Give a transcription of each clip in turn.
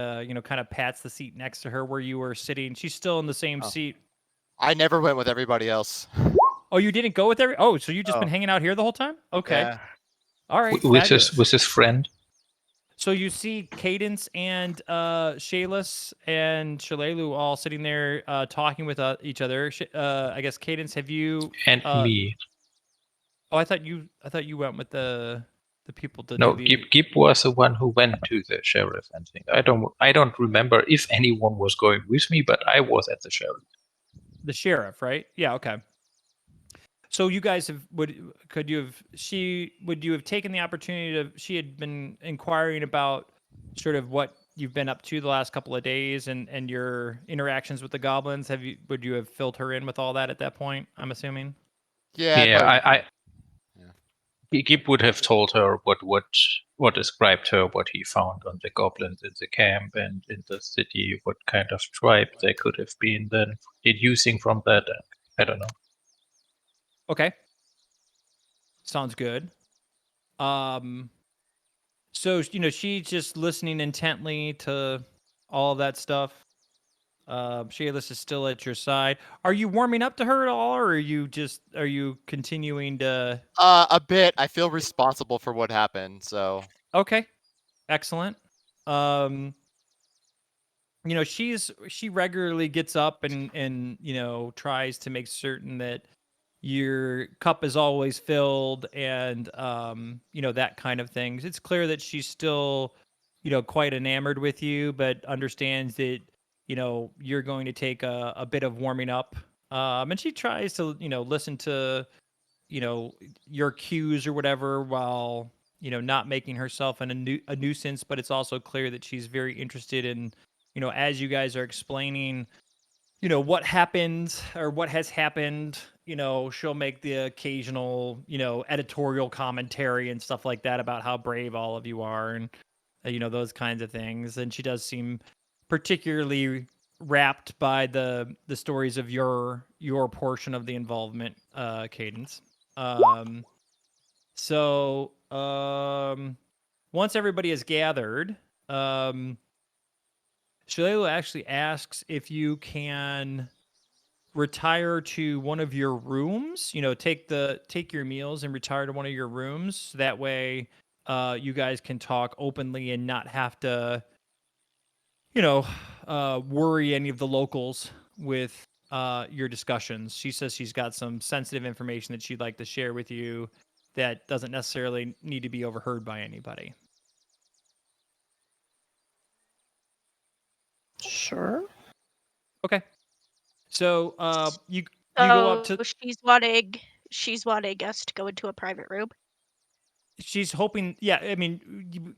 kind of pats the seat next to her where you were sitting. She's still in the same Oh. seat. I never went with everybody else. Oh, you didn't go with Oh, so you've just been Oh, hanging out here the whole time? Okay. yeah. All right, with fabulous. his friend. So you see Cadence and Shayless and Shalelu all sitting there talking with each other. I guess Cadence, have you? And me. Oh, I thought you went with the people to do No, the. Gib was the one who went to the sheriff and things. I don't remember if anyone was going with me, but I was at the sheriff. The sheriff, right? Yeah. Okay. So you guys would you have taken the opportunity to? She had been inquiring about sort of what you've been up to the last couple of days and your interactions with the goblins. Would you have filled her in with all that at that point? I'm assuming. Yeah, Yeah, probably. Gib would have told her what described her, what he found on the goblins in the camp and in the city, what kind of tribe they could have been. Then deducing from that, I don't know. Okay. Sounds good. Um, so she's just listening intently to all of that stuff. Shayless is still at your side. Are you warming up to her at all, or are you continuing to? A bit. I feel responsible for what happened, so. Okay, excellent. Um, she regularly gets up and tries to make certain that your cup is always filled and that kind of things. It's clear that she's still quite enamored with you, but understands that you're going to take a bit of warming up. And she tries to listen to your cues or whatever while not making herself a nuisance. But it's also clear that she's very interested in as you guys are explaining what happened or what has happened. She'll make the occasional editorial commentary and stuff like that about how brave all of you are and those kinds of things. And she does seem particularly wrapped by the stories of your portion of the involvement, Cadence. um so once everybody is gathered, Shalala actually asks if you can retire to one of your rooms. Take your meals and retire to one of your rooms. That way, you guys can talk openly and not have to, worry any of the locals with your discussions. She says she's got some sensitive information that she'd like to share with you that doesn't necessarily need to be overheard by anybody. Sure. Okay. So, you go up to. She's wanting us to go into a private room. She's hoping. Yeah, I mean,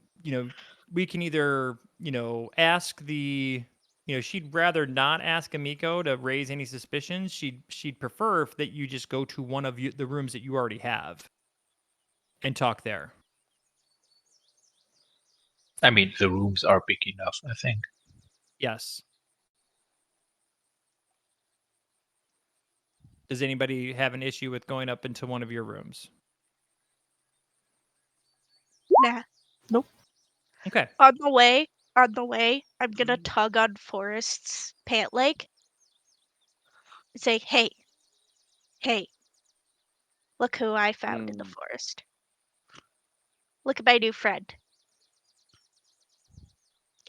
we can either ask the. She'd rather not ask Amiko to raise any suspicions. She'd prefer if that you just go to one of the rooms that you already have and talk there. I mean, the rooms are big enough, I think. Yes. Does anybody have an issue with going up into one of your rooms? Nah. Nope. Okay. On the way, I'm gonna tug on Forrest's pant leg and say, hey, look who I found in the forest. Look at my new friend.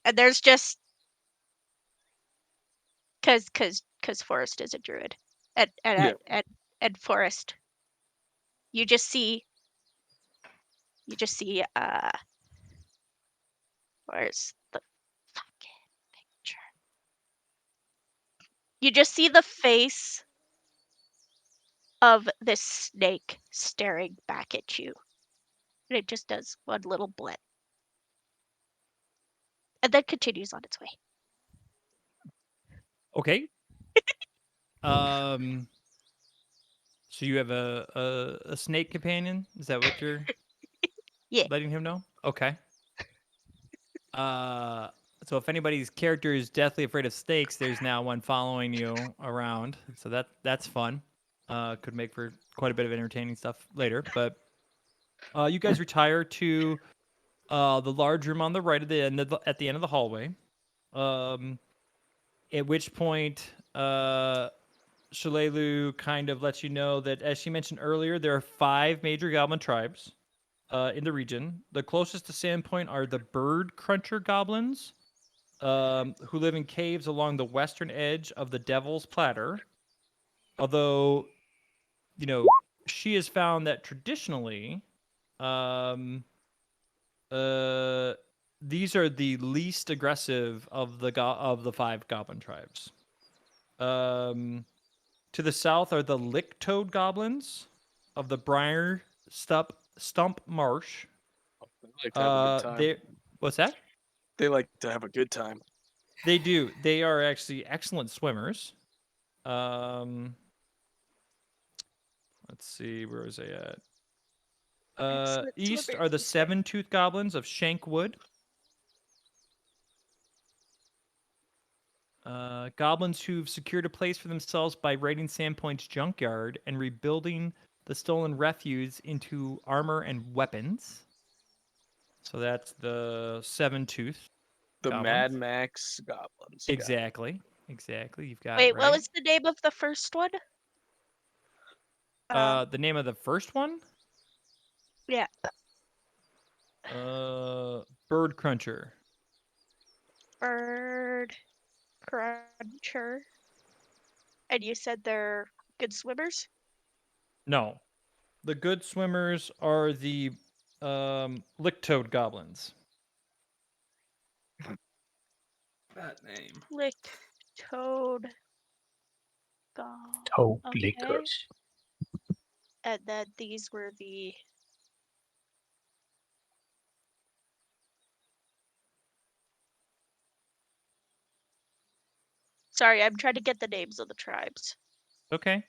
And there's just cause Forrest is a druid. And Forrest, you just see where's the fucking picture? You just see the face of this snake staring back at you. And it just does one little blip. And then continues on its way. Okay. So you have a snake companion? Is that what you're Yeah. letting him know? Okay. So if anybody's character is deathly afraid of snakes, there's now one following you around. So that's fun. Could make for quite a bit of entertaining stuff later. But you guys retire to the large room on the right at the end of the hallway. At which point, Shalelu kind of lets you know that, as she mentioned earlier, there are 5 major goblin tribes in the region. The closest to Sandpoint are the Bird Cruncher goblins, who live in caves along the western edge of the Devil's Platter. Although, she has found that traditionally, um, these are the least aggressive of the 5 goblin tribes. To the south are the Lick-toed goblins of the Briar Stump Marsh. They like to have a good time. What's that? They like to have a good time. They do. They are actually excellent swimmers. Let's see, where was I at? Excellent East swimmers, are the you say. Seven-Tooth goblins of Shankwood. Goblins who've secured a place for themselves by raiding Sandpoint's junkyard and rebuilding the stolen refuse into armor and weapons. So that's the Seven-Tooth The goblins. Mad Max goblins. Got it. Exactly. You've got Wait, it right. what was the name of the first one? The name of the first one? Yeah. Bird Cruncher. Bird Cruncher. And you said they're good swimmers? No. The good swimmers are the Lick-toed goblins. That name. Lick-toed goblins. Toad Okay. lickers. And then these were the... Sorry, I'm trying to get the names of the tribes. Okay.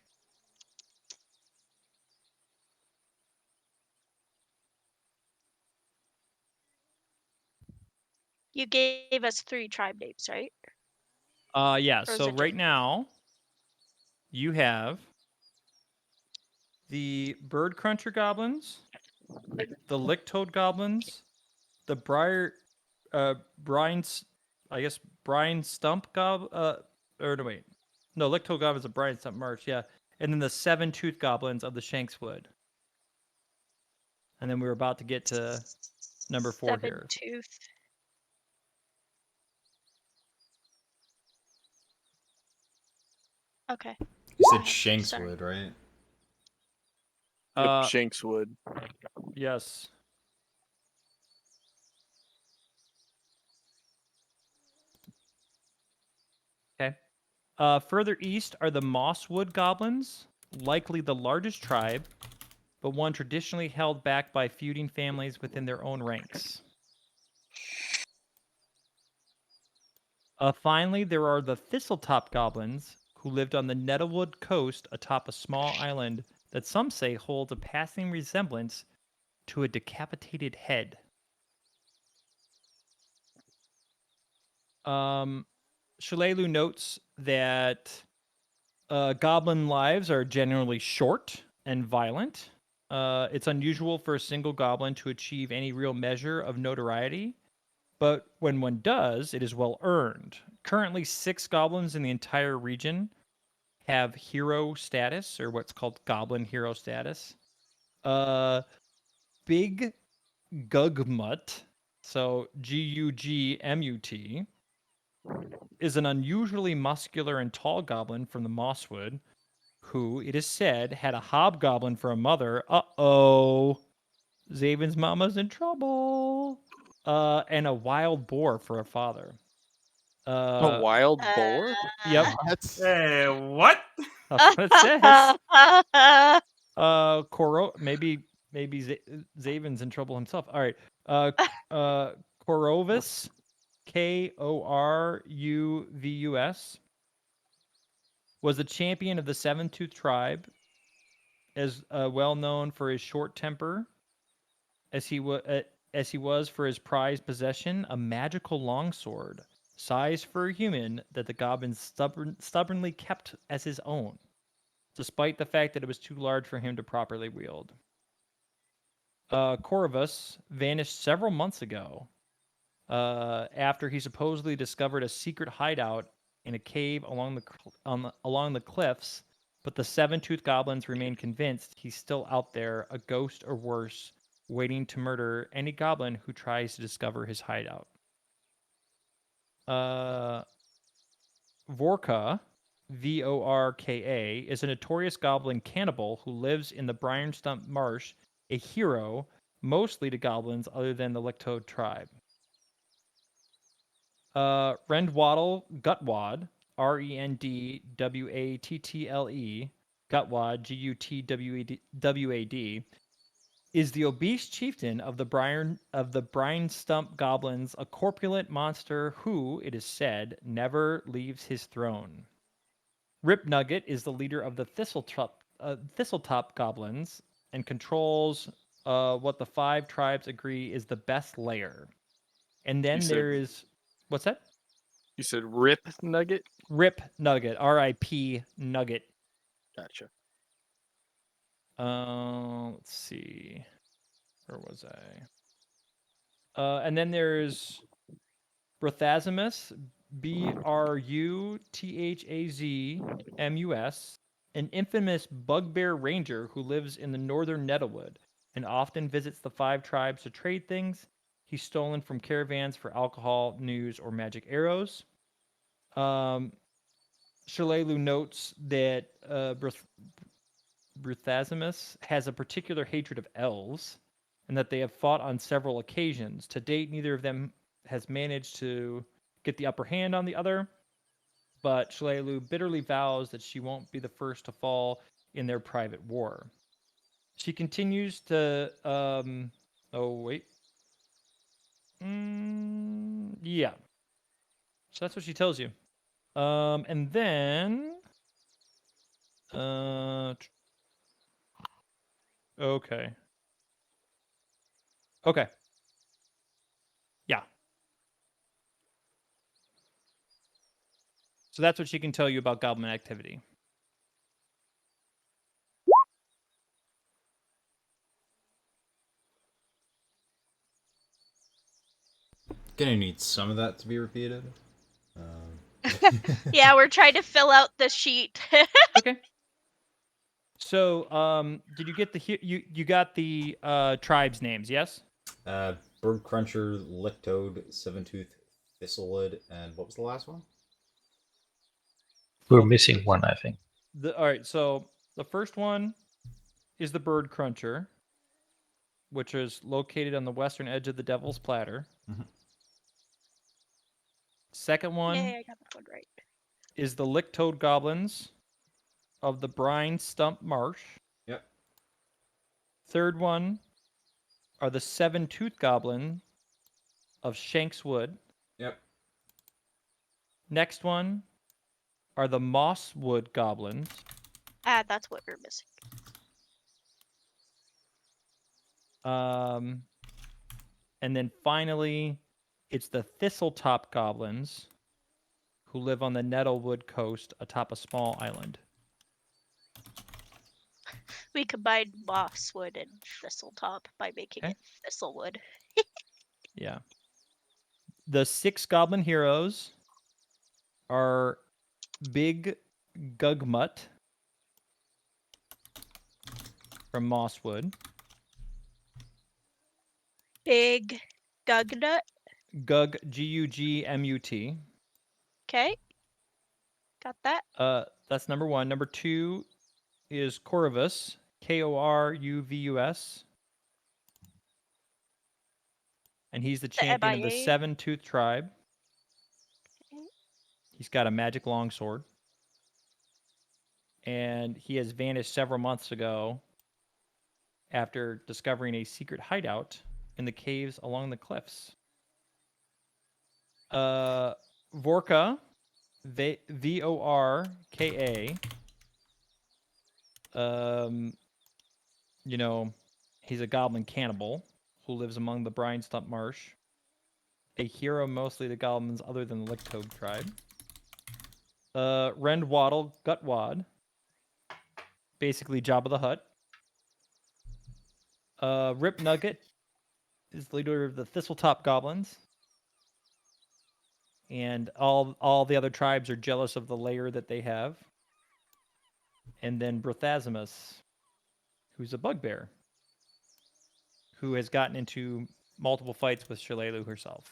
You gave us 3 tribe names, right? Yeah, Or is so it right now you have the Bird Cruncher goblins, the Lick-toed goblins, the Brian Stump no, Lick-toed goblins of Brian Stump March, yeah, and then the Seven-Tooth goblins of the Shankswood. And then we were about to get to number 4 here. Seven-tooth. Okay. You said Sorry. Shankswood, right? Yep, Uh, Shankswood. yes. Okay. Further east are the Mosswood goblins, likely the largest tribe, but one traditionally held back by feuding families within their own ranks. Finally, there are the Thistletop goblins, who lived on the Nettlewood coast atop a small island that some say holds a passing resemblance to a decapitated head. Shalelu notes that goblin lives are generally short and violent. It's unusual for a single goblin to achieve any real measure of notoriety, but when one does, it is well earned. Currently, 6 goblins in the entire region have hero status, or what's called goblin hero status. Big Gugmut, so Gugmut, is an unusually muscular and tall goblin from the Mosswood, who, it is said, had a hobgoblin for a mother. Uh-oh. Zaven's mama's in trouble. And a wild boar for a father. A wild boar? Yep, That's Hey, what? that's what it says. Maybe Zaven's in trouble himself. All right. Corvus, Koruvus, was the champion of the Seven-Tooth tribe, as well known for his short temper, as he was for his prized possession, a magical longsword, sized for a human, that the goblins stubbornly kept as his own, despite the fact that it was too large for him to properly wield. Corvus vanished several months ago, after he supposedly discovered a secret hideout in a cave along the cliffs, but the seven-toothed goblins remain convinced he's still out there, a ghost or worse, waiting to murder any goblin who tries to discover his hideout. Vorka, Vorka, is a notorious goblin cannibal who lives in the Briar Stump Marsh, a hero mostly to goblins other than the Licktoad tribe. Rendwaddle Gutwad, Rendwattle, Gutwad, Gutwad, is the obese chieftain of the Brine Stump Goblins, a corpulent monster who, it is said, never leaves his throne. Rip Nugget is the leader of the Thistletop Goblins and controls what the 5 tribes agree is the best lair. And then there is... What's that? You said Rip Nugget? Rip Nugget, R-I-P Nugget. Gotcha. Let's see. Where was I? And then there's Bruthazimus, Bruthazamus, an infamous bugbear ranger who lives in the northern Nettlewood and often visits the 5 tribes to trade things he's stolen from caravans for alcohol, news, or magic arrows. Shalelu notes that Bruthazimus has a particular hatred of elves and that they have fought on several occasions. To date, neither of them has managed to get the upper hand on the other, but Shalelu bitterly vows that she won't be the first to fall in their private war. She continues to, yeah. So that's what she tells you. And then, okay. Okay. Yeah. So that's what she can tell you about goblin activity. Gonna need some of that to be repeated. Yeah, we're trying to fill out the sheet. Okay. So, did you get you got the tribes names? Yes. Bird Cruncher, Licktoad, Seven-Tooth, Thistlewood, and what was the last one? We're missing one, I think. All right. So the first one is the Bird Cruncher, which is located on the western edge of the Devil's Platter. Mhm. Second one Yay, I got that one right. is the Licktoad Goblins of the Brine Stump Marsh. Yep. Third one are the Seven-Tooth Goblin of Shankswood. Yep. Next one are the Mosswood Goblins. That's what we're missing. And then finally, it's the Thistletop Goblins who live on the Nettlewood coast atop a small island. We combined mosswood and thistletop by making it thistlewood. Yeah. The 6 goblin heroes are Big Gugmut from Mosswood. Big Gugnut. Gug, Gugmut. Okay. Got that. That's number 1. Number 2 is Corvus, Koruvus. And he's the champion of the MIA. Seven-Tooth tribe. Okay. He's got a magic longsword. And he has vanished several months ago after discovering a secret hideout in the caves along the cliffs. Vorka, Vorka, he's a goblin cannibal who lives among the Brine Stump Marsh. A hero mostly to goblins other than the Licktoad tribe. Rendwaddle Gutwad, basically Jabba the Hutt. Rip Nugget is the leader of the Thistletop Goblins. and all the other tribes are jealous of the lair that they have. And then Brothasimus, who's a bugbear, who has gotten into multiple fights with Shalelu herself.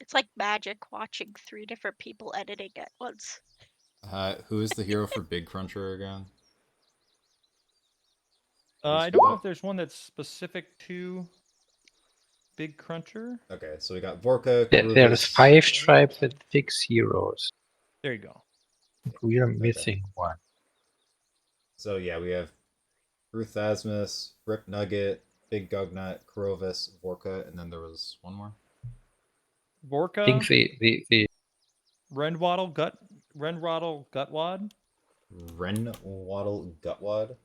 It's like magic watching 3 different people editing at once. Who is the hero for Big Cruncher again? I don't know if there's one that's specific to Big Cruncher. Okay, so we got Vorka, There's Karuvas. 5 tribes and 6 heroes. There you go. We are missing one. So yeah, we have Ruthasmus, Rip Nugget, Big Gugnut, Karovis, Vorka, and then there was one more. Vorka, I think the Renwaddle, Gutwad, Renwaddle Gutwad. RENDWATTLE, Gutwad,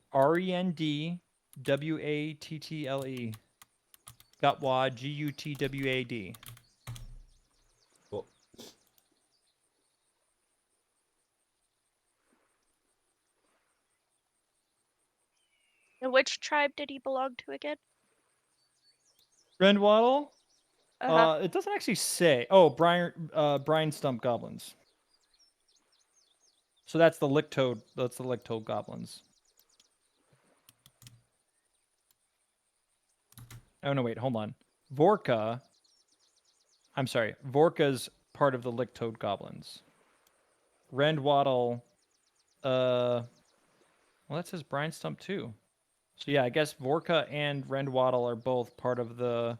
GUTWAD. Cool. And which tribe did he belong to again? Renwaddle. Uh-huh. It doesn't actually say. Oh, Brine Stump Goblins. So that's the Licktoad. That's the Licktoad Goblins. Oh no, wait, hold on. Vorka. I'm sorry. Vorka's part of the Licktoad Goblins. Rendwaddle. Well, that says Brine Stump too. So yeah, I guess Vorka and Rendwaddle are both part of the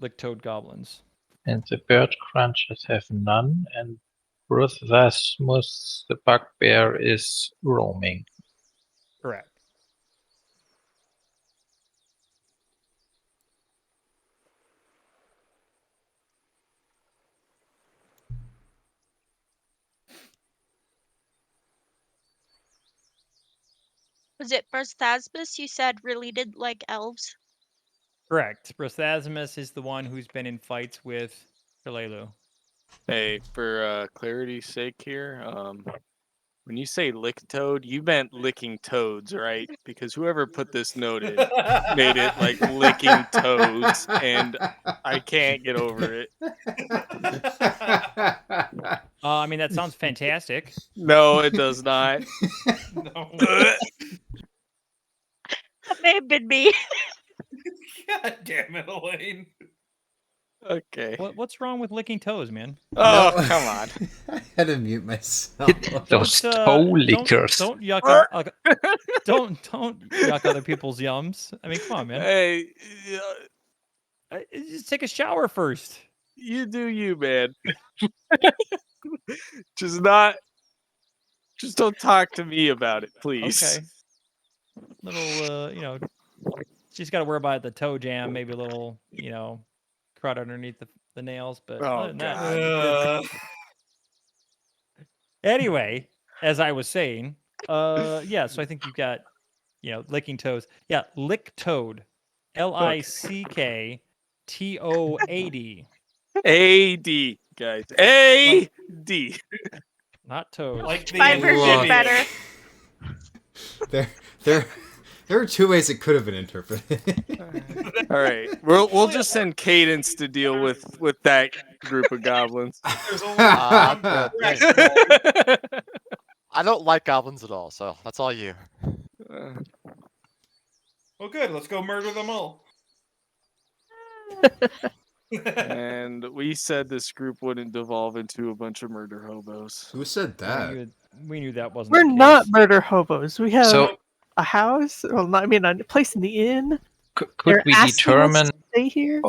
Licktoad Goblins. and the bird crunchers have none, and Bruthasmus the bugbear is roaming. Correct. Was it Brasthasmus you said really didn't like elves? Correct. Brothasimus is the one who's been in fights with Shalelu. Hey, for clarity's sake here, when you say lick toad, you meant licking toads, right? Because whoever put this note in made it like licking toads, and I can't get over it. I mean, that sounds fantastic. No, it does not. No. That may have been me. God damn it, Elaine. Okay. What's wrong with licking toes, man? Oh, No. come on. I had to mute myself. Those toe Don't lickers. don't yuck don't yuck other people's yums. I mean, come on, man. Hey, Just take a shower first. you do you, man. Just don't talk to me about it, please. Okay. Little, just got to worry about the toe jam, maybe a little, crud underneath the nails, but Oh, other than that, God. you're good. Anyway, as I was saying, yeah, so I think you've got, licking toes. Yeah, lick toad. LICKTOAD. AD, guys. AD. Not toes. Like the My version Look. better. There are two ways it could have been interpreted. All right. We'll just send Cadence to deal with that group of goblins. There's only I'm one good. correct Thanks. roll. I don't like goblins at all, so that's all you. Well, good. Let's go murder them all. And we said this group wouldn't devolve into a bunch of murder hobos. Who said that? We knew that wasn't We're the not case. murder hobos. We have So a house. Well, not, I mean, a place in the inn. could They're we asking us determine to stay here?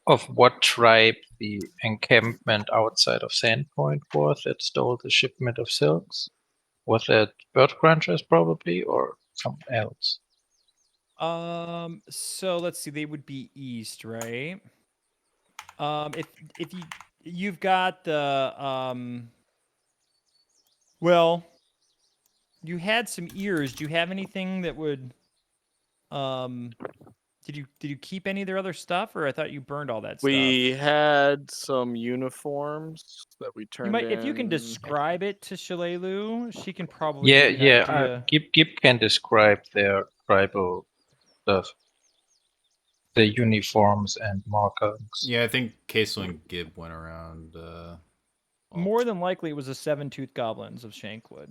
of what tribe the encampment outside of Sandpoint was that stole the shipment of silks? Was that bird crunchers probably, or something else? So let's see, they would be east, right? If you've got the well, you had some ears. Do you have anything that would did you keep any of their other stuff, or I thought you burned all that We stuff? had some uniforms that we turned You might, in. if you can describe it to Shalelu, she can probably give you an Yeah. idea. Gib can describe their tribal the uniforms and markings. Yeah, I think Queso and Gib went around. More than likely, it was the 7-tooth goblins of Shankwood.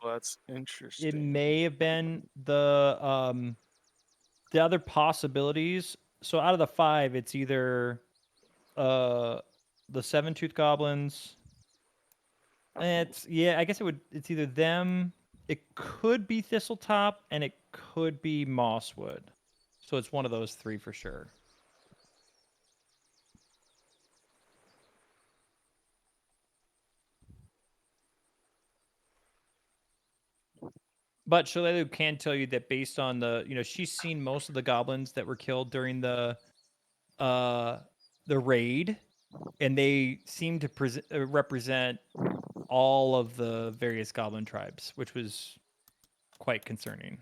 Well, that's It interesting. may have been the other possibilities. So out of the 5, it's either the 7-tooth goblins. It's I guess it's either them. It could be Thistletop, and it could be Mosswood. So it's one of those 3 for sure. But Shalelu can tell you that based on she's seen most of the goblins that were killed during the raid, and they seem to represent all of the various goblin tribes, which was quite concerning.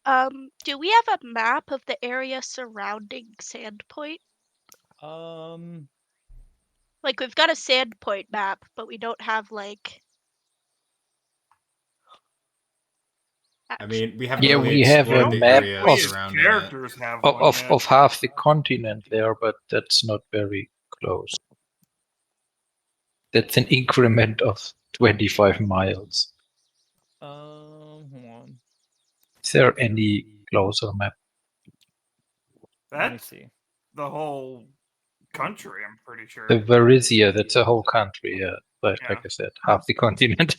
Do we have a map of the area surrounding Sandpoint? Like, we've got a Sandpoint map, but we don't have, like... I mean, we haven't Yeah, really we have explored a the map area We as surrounding it. characters have one. Yeah. of half the continent there, but that's not very close. That's an increment of 25 miles. Hold on. Is there any closer map? Let me That's see. the whole country, I'm pretty sure. The Varisia, that's a whole country, yeah. Like Yeah. I said, half the continent.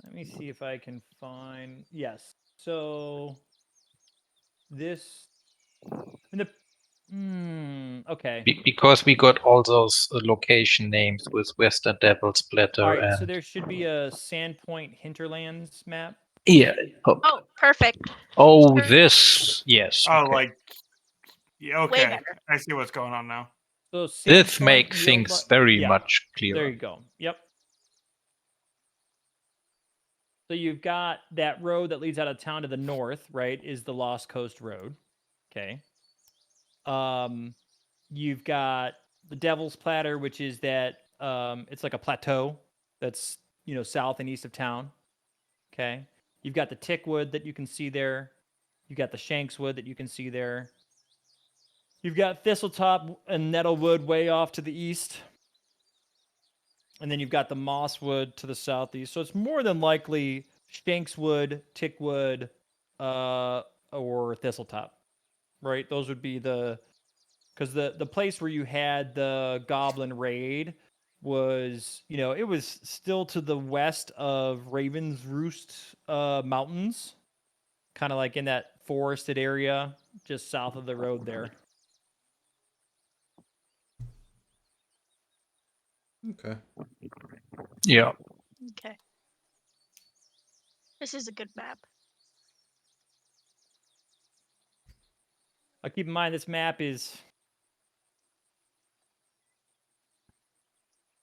Let me see if I can find. Yes. So this. Okay. Because we got all those location names with Western Devil Splatter All right. and So there should be a Sandpoint Hinterlands map. yeah. Oh, perfect. Oh, Perfect. this yes. Oh, Okay. like, yeah, Way okay. better. I see what's going on now. So This Sandpoint makes yield things very yeah, much There clearer. you go. Yep. So you've got that road that leads out of town to the north, right? Is the Lost Coast Road. Okay. You've got the Devil's Platter, which is that it's like a plateau that's south and east of town. Okay. You've got the Tickwood that you can see there. You've got the Shankswood that you can see there. You've got Thistletop and Nettlewood way off to the east. And then you've got the Mosswood to the southeast. So it's more than likely Shankswood, Tickwood, or Thistletop, right? Those would be because the place where you had the Goblin raid was, it was still to the west of Raven's Roost Mountains, kind of like in that forested area just south of the road there. Okay. Yeah. Okay. This is a good map. Keep in mind this map is,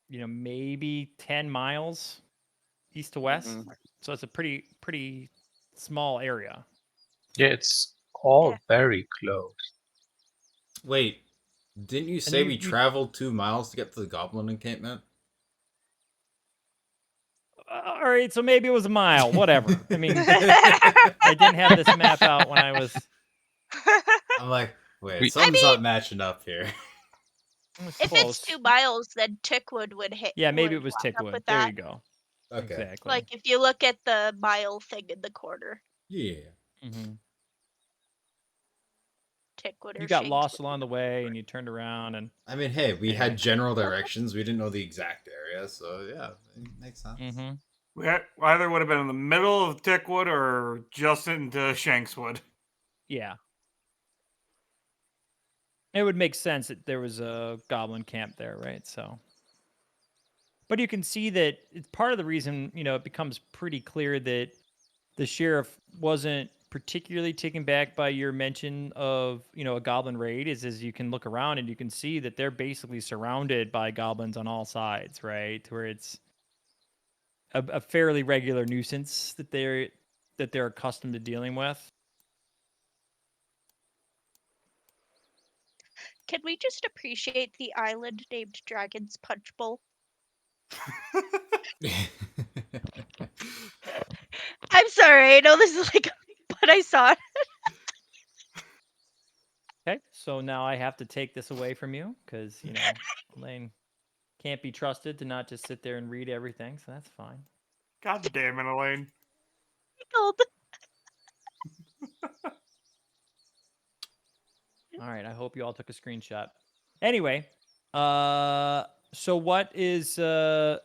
maybe 10 miles east to west. So it's a pretty small area. Yeah, it's all Yeah. very close. Wait, didn't you say you- we you- traveled 2 miles to get to the Goblin encampment? All right, so maybe it was a mile, whatever. I mean, I didn't have this map out when I was. I'm like, wait, We- something's not matching up here. It was If close. it's 2 miles, then Tickwood would hit. Yeah, maybe it would was line up Tickwood. with There that. you go. Okay. Exactly. Like, if you look at the mile thing in the corner, Yeah. Tickwood or You got Shanks lost would along the way, and you turned around, and I mean, hey, we Anyway. had general directions. We didn't know the exact area, so yeah, it makes sense. We either would have been in the middle of Tickwood or just into Shankswood. yeah, it would make sense that there was a goblin camp there, right? So, but you can see that it's part of the reason it becomes pretty clear that the sheriff wasn't particularly taken back by your mention of a goblin raid is as you can look around and you can see that they're basically surrounded by goblins on all sides, right? Where it's a fairly regular nuisance that they're accustomed to dealing with. Can we just appreciate the island named Dragon's Punch Bowl? sorry. I know this is like, but I saw it. Okay, so now I have to take this away from you because Elaine can't be trusted to not just sit there and read everything, so that's fine. God damn it, Elaine. All right, I hope you all took a screenshot. Anyway, so what is so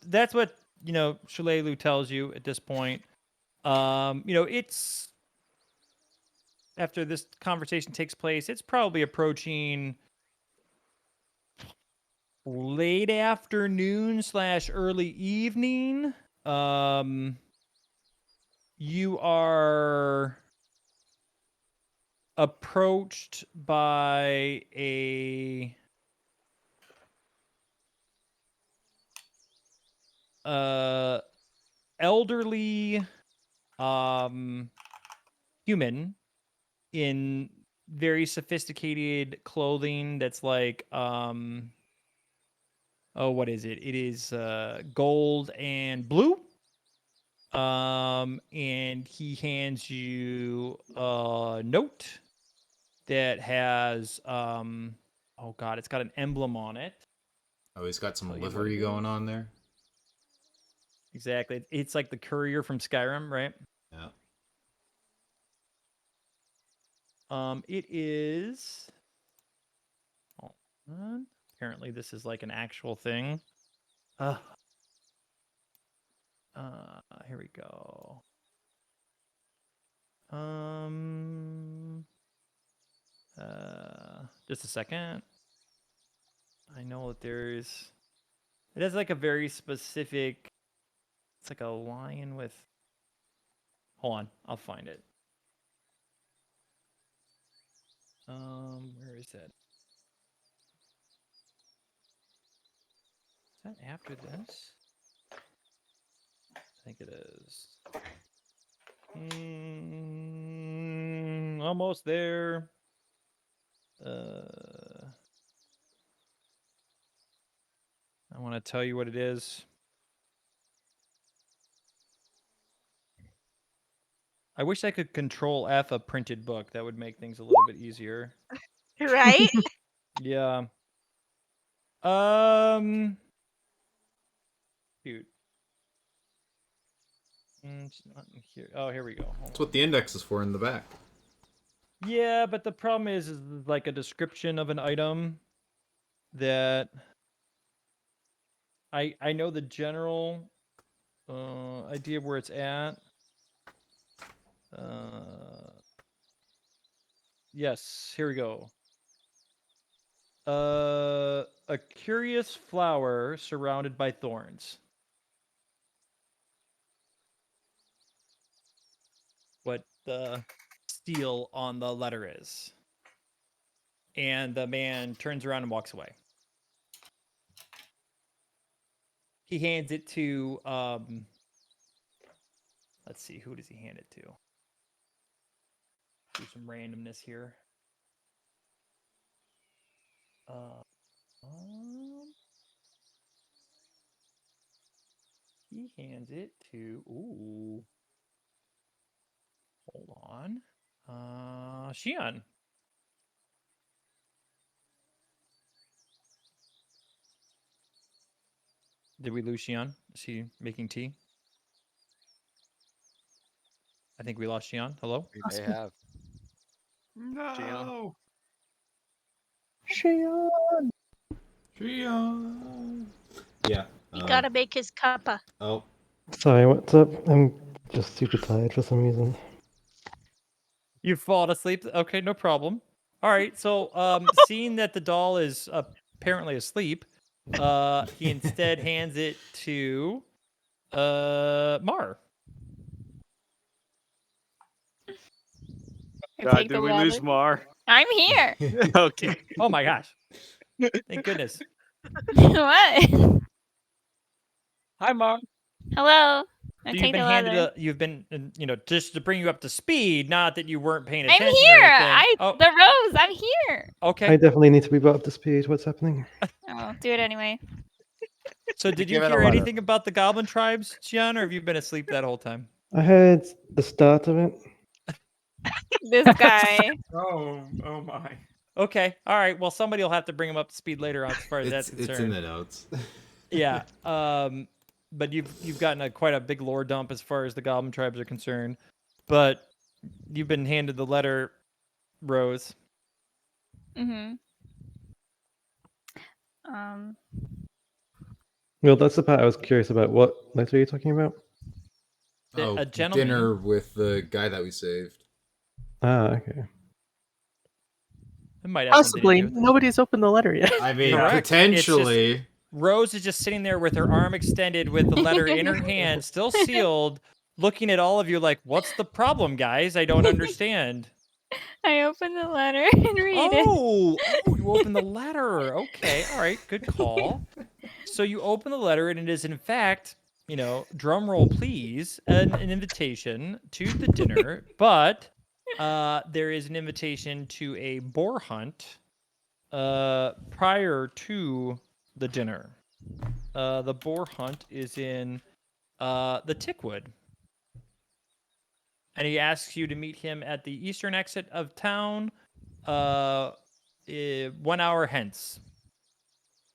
that's what Shalelu tells you at this point. It's after this conversation takes place, it's probably approaching late afternoon / early evening. You are approached by a elderly human in very sophisticated clothing that's like what is it? It is gold and blue. And he hands you a note that has oh god, it's got an emblem on it. Oh, he's got some Tell you what livery it going is. on there. Exactly. It's like the courier from Skyrim, right? Yeah. It is. Hold on. Apparently, this is like an actual thing. Here we go. Just a second. I know that there's. It has like a very specific. It's like a lion with. Hold on, I'll find it. Where is it? Is that after this? I think it is. Almost there. I want to tell you what it is. I wish I could Control F a printed book. That would make things a little bit easier. Right? Yeah. Shoot. It's not in here. Oh, here we go. Hold That's on. what the index is for in the back. Yeah, but the problem is like a description of an item that I know the general idea of where it's at. Yes, here we go. A curious flower surrounded by thorns. What the seal on the letter is. And the man turns around and walks away. He hands it to let's see, who does he hand it to? Do some randomness here. He hands it to hold on. Shion. Did we lose Shion? Is he making tea? I think we lost Shion. Hello? We may have. No. Shion. Yeah. You gotta make his cuppa. Oh, Sorry, what's up? I'm just super tired for some reason. You've fallen asleep? Okay, no problem. All right, so seeing that the doll is apparently asleep, he instead hands it to Mar. I God, take did the we water. lose Mar? I'm here. Okay. Oh my gosh. Thank goodness. What? Hi, Mar. Hello. I So take you've been the handed water. you've been, just to bring you up to speed, not that you weren't paying I'm attention here. or anything. The rose. I'm here. Okay. I definitely need to be brought up to speed. What's happening? Oh, do it anyway. So did you Give it a hear letter. anything about the goblin tribes, Gian, or have you been asleep that whole time? I heard the start of it. This guy. Oh my. Okay, all right. Well, somebody will have to bring him up to speed later on as far as that's It's in concerned. the notes. Yeah. But you've gotten quite a big lore dump as far as the Goblin tribes are concerned. But you've been handed the letter, Rose. Mm-hmm. Um. Well, that's the part I was curious about. What letter are you talking about? Oh, A gentleman. dinner with the guy that we saved. Ah, okay. It might have something to Possibly. do with it. Nobody's opened the letter yet. I mean, Correct. It's just- potentially. Rose is just sitting there with her arm extended with the letter in her hand, still sealed, looking at all of you like, what's the problem, guys? I don't understand. I opened the letter and read it. Oh, you open the letter. Okay, all right, good call. So you open the letter, and it is, in fact, drum roll, please, an invitation to the dinner, but there is an invitation to a boar hunt prior to the dinner. The boar hunt is in the Tickwood. And he asks you to meet him at the eastern exit of town 1 hour hence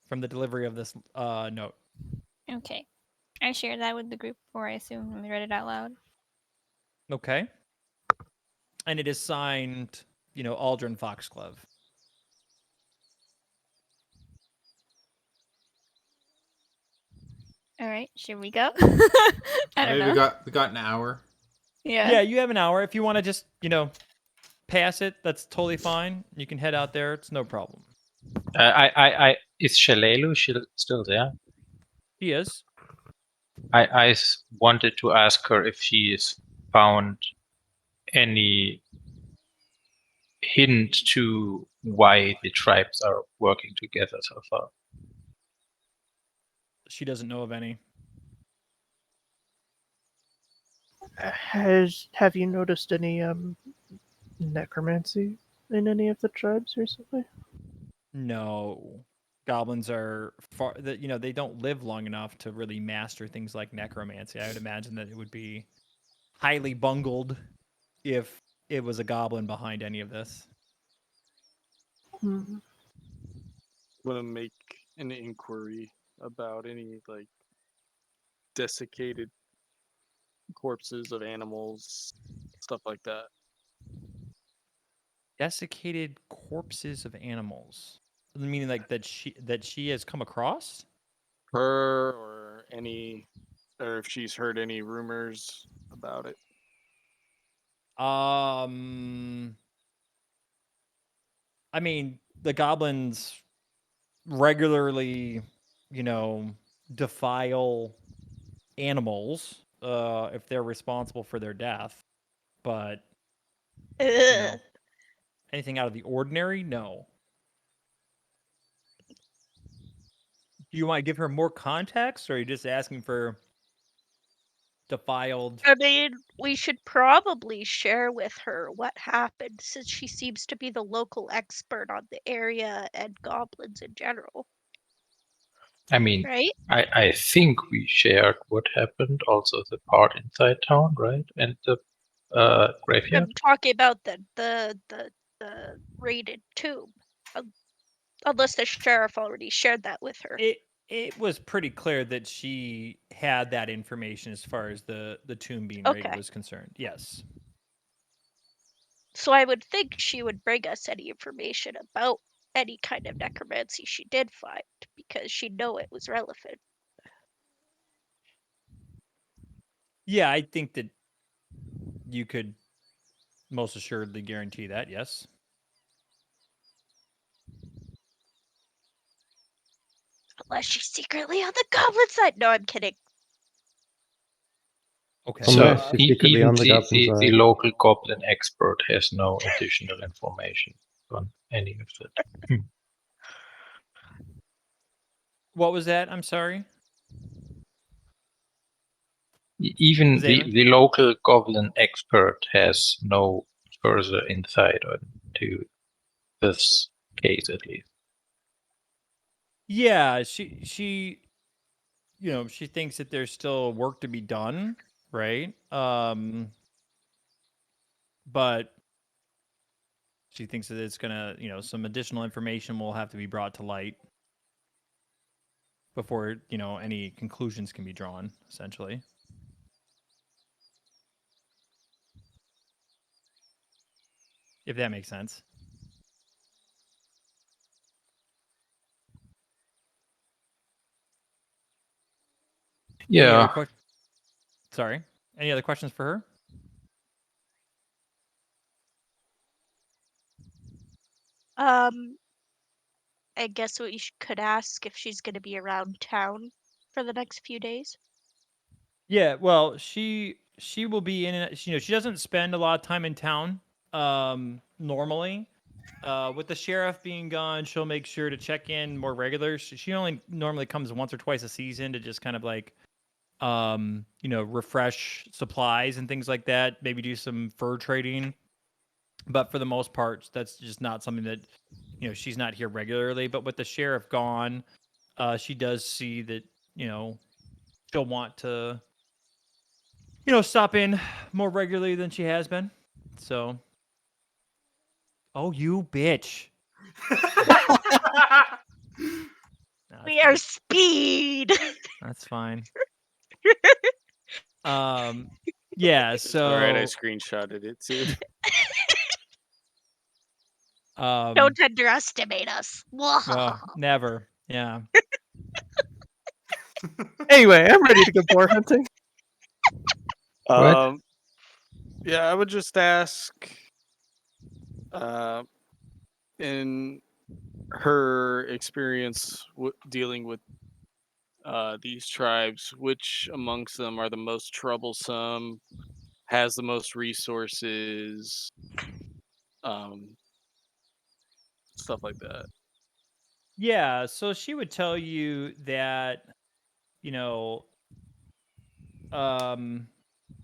from the delivery of this note. Okay. I shared that with the group before, I assume, and we read it out loud. Okay. And it is signed, Aldrin Foxglove. All right, should we go? I don't know. We got an hour. Yeah. You have an hour. If you want to just, pass it, that's totally fine. You can head out there. It's no problem. Is Shalelu still there? He is. I wanted to ask her if she has found any hint to why the tribes are working together so far. She doesn't know of any. Have you noticed any necromancy in any of the tribes recently? No. Goblins are far that they don't live long enough to really master things like necromancy. I would imagine that it would be highly bungled if it was a goblin behind any of this. Hmm. Want to make an inquiry about any desiccated corpses of animals, stuff like that. Desiccated corpses of animals. Meaning like that she has come across? Her or if she's heard any rumors about it. I mean, the goblins regularly, defile animals if they're responsible for their death. But Ugh. anything out of the ordinary, no. Do you want to give her more context, or are you just asking for defiled? I mean, we should probably share with her what happened, since she seems to be the local expert on the area and goblins in general, I mean, right? I think we shared what happened, also the part inside town, right? And the graveyard. I'm talking about the raided tomb. Unless the sheriff already shared that with her. It was pretty clear that she had that information as far as the tomb being raided was concerned. Yes. So I would think she would bring us any information about any kind of necromancy she did find, because she'd know it was relevant. Yeah, I think that you could most assuredly guarantee that, yes. Unless she's secretly on the goblin side. No, I'm kidding. Okay. So Unless she's secretly even on the goblin the side. local goblin expert has no additional information on any of that. What was that? I'm sorry. Even Zaman? the local goblin expert has no further insight into this case, at least. Yeah, she she thinks that there's still work to be done right? But she thinks that it's gonna, some additional information will have to be brought to light before, any conclusions can be drawn, essentially. If that makes sense. Any Yeah. other Sorry. Any other questions for her? I guess what you could ask if she's gonna be around town for the next few days. Yeah, well, she will be in it. She doesn't spend a lot of time in town normally. With the sheriff being gone, she'll make sure to check in more regular. She only normally comes once or twice a season to just kind of like refresh supplies and things like that, maybe do some fur trading. But for the most part, that's just not something that she's not here regularly. But with the sheriff gone, she does see that, she'll want to stop in more regularly than she has been. So, oh, you bitch. No, We are speed. that's fine. Yeah. So, All right, I screenshotted it too. Don't underestimate us. never. Yeah. Anyway, I'm ready to go boar hunting. What? Yeah, I would just ask, in her experience dealing with these tribes, which amongst them are the most troublesome, has the most resources, um, stuff like that. Yeah. So she would tell you that, you know, um,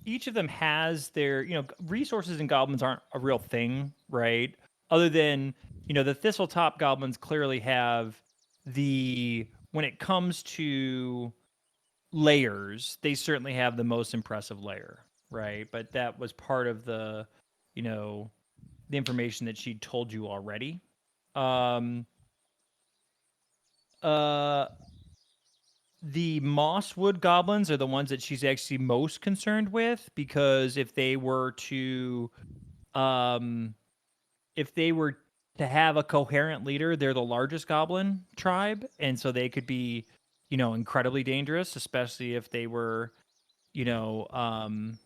each of them has their, resources, and goblins aren't a real thing, right? Other than, the Thistletop goblins clearly have when it comes to layers, they certainly have the most impressive layer, right? But that was part of you know, the information that she told you already. Um, uh, the Mosswood goblins are the ones that she's actually most concerned with, because um, if they were to have a coherent leader, they're the largest goblin tribe, and so they could be, incredibly dangerous, especially if they were, you know, um,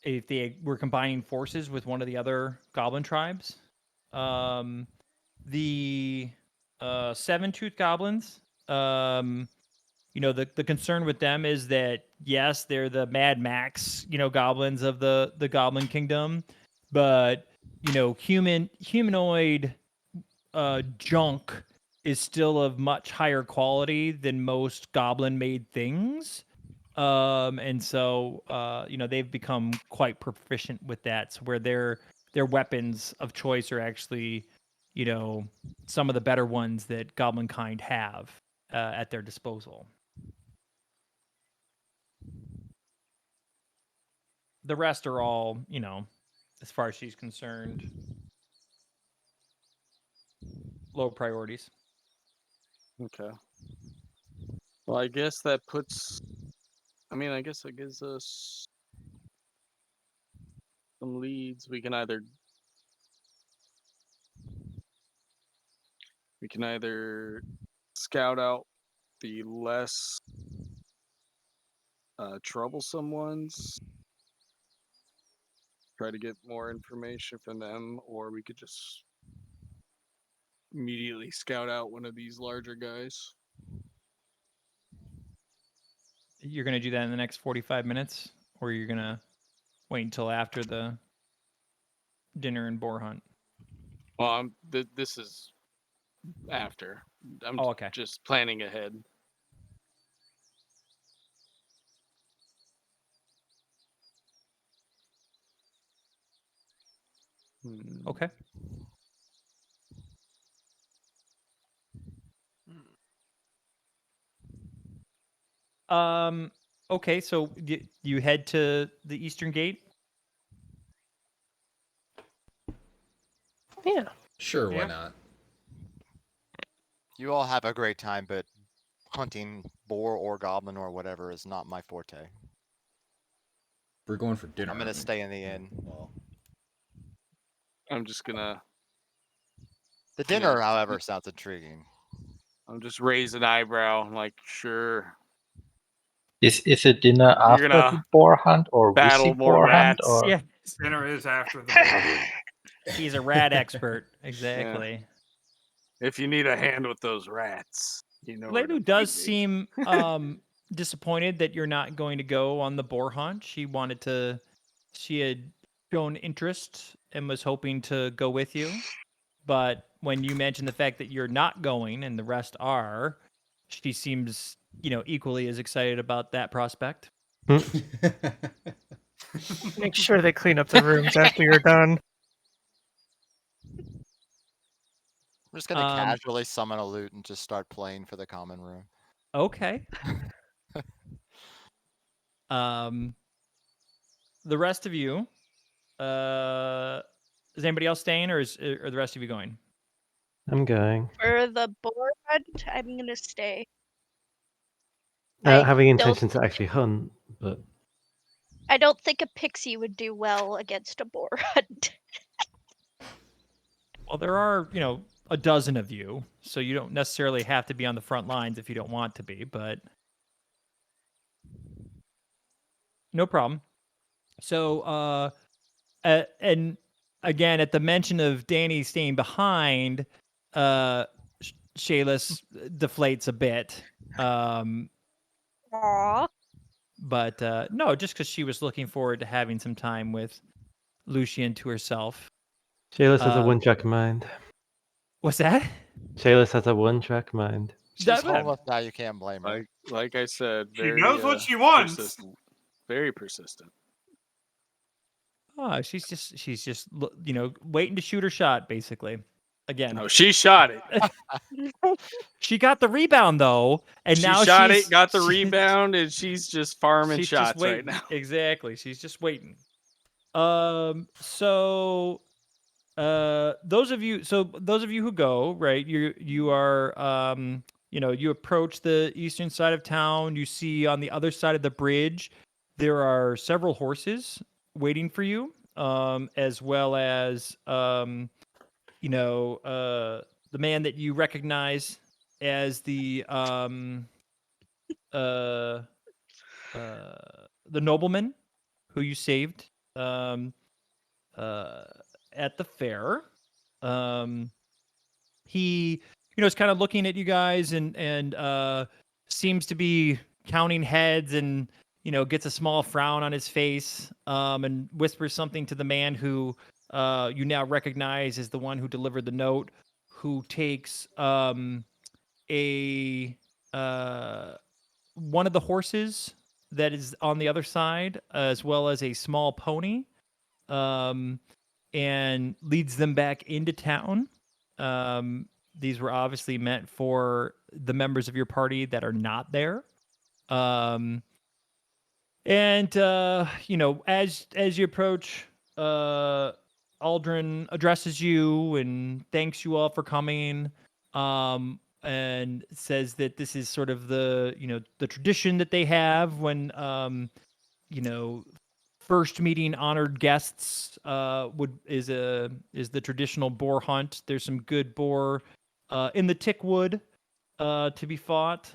if they were combining forces with one of the other goblin tribes. Um, the Seven Tooth goblins, the concern with them is that, yes, they're the Mad Max, goblins of the Goblin Kingdom, but humanoid junk is still of much higher quality than most goblin made things. And so they've become quite proficient with that, so where their weapons of choice are actually, some of the better ones that goblin kind have at their disposal. The rest are all, as far as she's concerned, low priorities. Okay. Well, I guess that puts. I guess that gives us some leads. We can either scout out the less troublesome ones, try to get more information from them, or we could just immediately scout out one of these larger guys. You're going to do that in the next 45 minutes, or you're going to wait until after the dinner and boar hunt? Well, this is after. I'm Oh, okay. just planning ahead. Okay. Okay, so you head to the eastern gate. Yeah. Sure, why Yeah. not? You all have a great time, but hunting boar or goblin or whatever is not my forte. We're going for dinner. I'm gonna aren't we? stay in the inn. Well, I'm just gonna. The You dinner, know, however, sounds intriguing. I'm just raise an eyebrow. I'm like, sure. Is a dinner You're after gonna the boar hunt or with the battle more boar hunt rats. or? Yeah, Dinner is after the board. he's a rat expert. Exactly. If you need a hand with those rats, you know where to Lelu does find me. seem disappointed that you're not going to go on the boar hunt. She had shown interest and was hoping to go with you. But when you mention the fact that you're not going and the rest are, she seems, equally as excited about that prospect. Make sure they clean up the rooms after you're done. I'm just gonna Um, casually summon a lute and just start playing for the common room. Okay. The rest of you, is anybody else staying, or are the rest of you going? I'm going. For the boar hunt, I'm gonna stay. I Having don't intention to actually hunt, but I don't think a pixie would do well against a boar hunt. Well, there are, a dozen of you, so you don't necessarily have to be on the front lines if you don't want to be, but no problem. So, and again, at the mention of Danny staying behind, Shayless deflates a bit. Aww. But no, just because she was looking forward to having some time with Lucian to herself. Shayless has a one-track mind. What's that? Shayless has a one-track mind. She's That- homeless now. You can't blame her. Like I said, She very knows what she wants. persistent. Very persistent. Oh, she's just waiting to shoot her shot, basically. Again, No, she shot it. she got the rebound though, and She now shot she's it, got the rebound, and she's just farming she's just shots right waiting. now. Exactly, she's just waiting. So those of you who go, right, you are you approach the eastern side of town. You see on the other side of the bridge there are several horses waiting for you, as well as the man that you recognize as the nobleman who you saved at the fair. He is kind of looking at you guys and seems to be counting heads and gets a small frown on his face, and whispers something to the man who you now recognize as the one who delivered the note, who takes a one of the horses that is on the other side, as well as a small pony, and leads them back into town. These were obviously meant for the members of your party that are not there. And as you approach, Aldrin addresses you and thanks you all for coming. And says that this is sort of the tradition that they have when first meeting honored guests is the traditional boar hunt. There's some good boar in the Tickwood to be fought.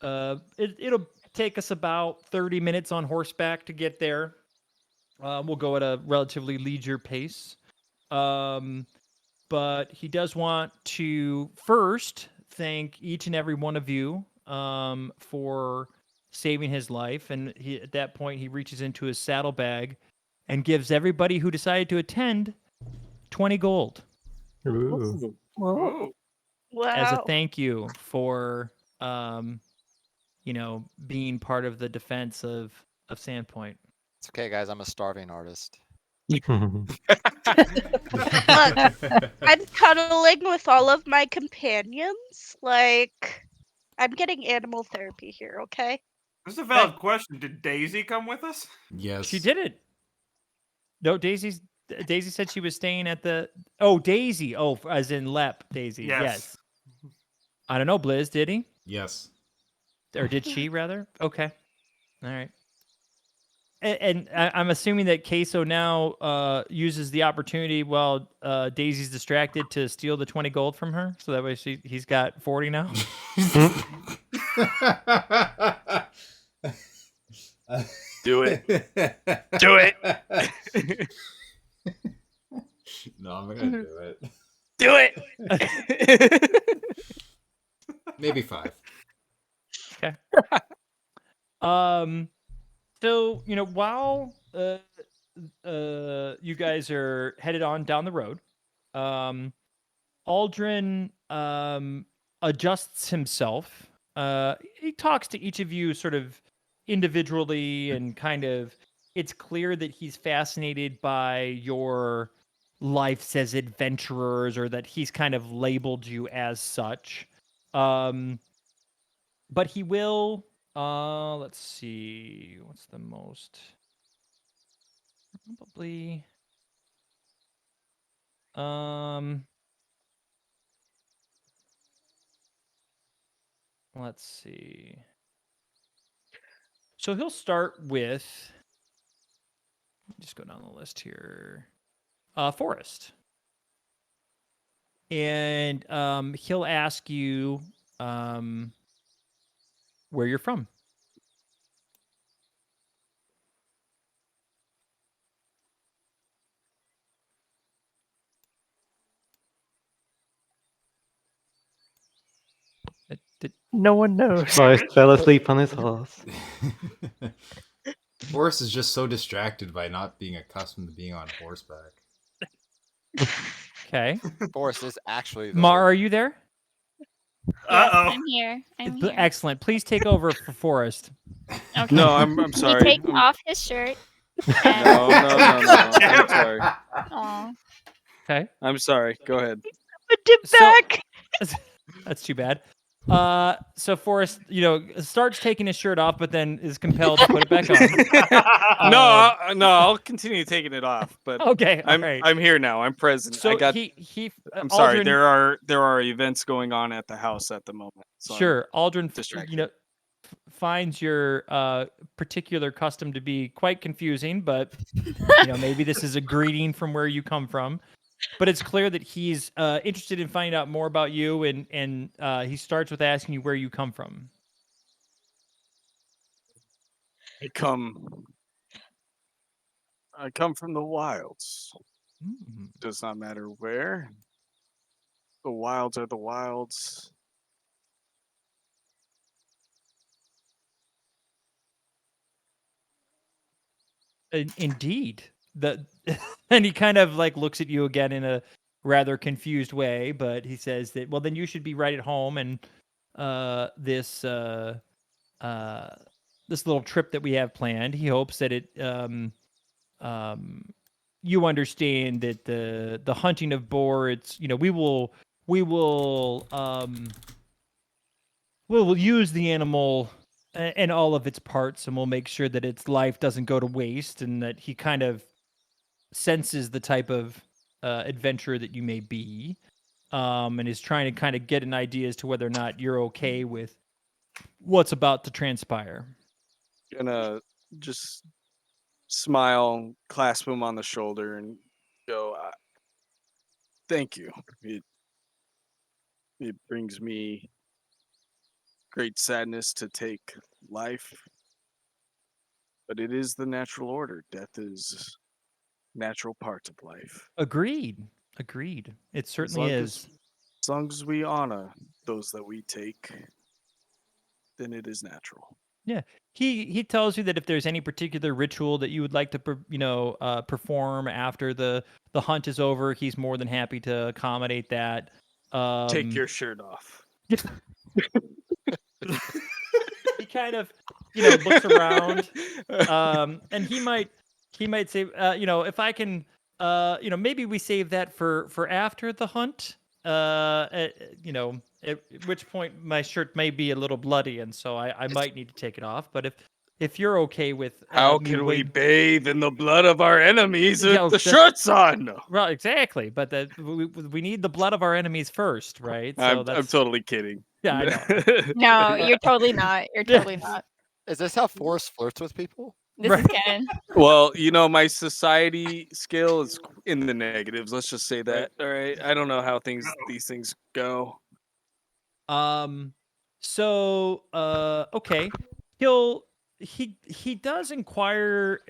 It'll take us about 30 minutes on horseback to get there. We'll go at a relatively leisure pace. But he does want to first thank each and every one of you for saving his life. And at that point, he reaches into his saddlebag and gives everybody who decided to attend 20 gold Ooh. Whoa. as a Wow. thank you for being part of the defense of Sandpoint. It's okay, guys. I'm a starving artist. I'm cuddling with all of my companions. Like, I'm getting animal therapy here, okay? This is a valid question. Did Daisy come with us? Yes. She did it. No, Daisy said she was staying at the. Oh, Daisy. Oh, as in Lep Daisy. Yes. I don't know. Blizz, did he? Yes. Or did she rather? Okay. All right. And I'm assuming that Queso now uses the opportunity while Daisy's distracted to steal the 20 gold from her, so that way he's got 40 now. Do it. Do it. No, I'm not gonna do it. Do it. Maybe 5. Okay. So while you guys are headed on down the road, Aldrin adjusts himself. He talks to each of you sort of individually, and kind of it's clear that he's fascinated by your lives as adventurers, or that he's kind of labeled you as such. But he will let's see, what's the most probably let's see. So he'll start with, just go down the list here. Forest. And he'll ask you where you're from. No one knows. Forrest fell asleep on his horse. Forrest is just so distracted by not being accustomed to being on horseback. Okay. Forrest is actually the Mar, are you there? Yes, I'm here. I'm here. Excellent. Please take over for Forrest. Okay. No, I'm sorry. He takes off his shirt. No. I'm sorry. Aw. Okay. I'm sorry. Go ahead. Dip back. That's too bad. So Forrest, starts taking his shirt off, but then is compelled to put it back on. No, I'll continue taking it off. But okay, all right. I'm here now. I'm present. So I got. I'm sorry. Aldrin, There are events going on at the house at the moment. So sure, Aldrin, distracted. finds your particular custom to be quite confusing, but maybe this is a greeting from where you come from. But it's clear that he's interested in finding out more about you, and he starts with asking you where you come from. I come from the wilds. Does not matter where. The wilds are the wilds. Indeed. And he kind of looks at you again in a rather confused way, but he says that, well, then you should be right at home, and this little trip that we have planned, he hopes that it you understand that the hunting of boar, it's we will use the animal and all of its parts, and we'll make sure that its life doesn't go to waste, and that he kind of senses the type of adventurer that you may be, and is trying to kind of get an idea as to whether or not you're okay with what's about to transpire. Gonna just smile, clasp him on the shoulder, and go, thank you. It brings me great sadness to take life, but it is the natural order. Death is natural part of life. Agreed. It certainly is. As long as we honor those that we take, then it is natural. Yeah. He tells you that if there's any particular ritual that you would like to perform after the hunt is over, he's more than happy to accommodate that. Take your shirt off. He kind of looks around, and he might say, if I can, maybe we save that for after the hunt. at which point my shirt may be a little bloody, and so I might need to take it off. But if you're okay with How me can we waiting, bathe in the blood of our enemies with Yeah, the that's- shirts on? right, exactly. But we need the blood of our enemies first, right? So I'm totally kidding. yeah, I know. No, you're totally not. You're totally not. Is this how Forrest flirts with people? This is canon. Well, my society skill is in the negatives. Let's just say that. All right. I don't know how these things go. So okay, he does inquire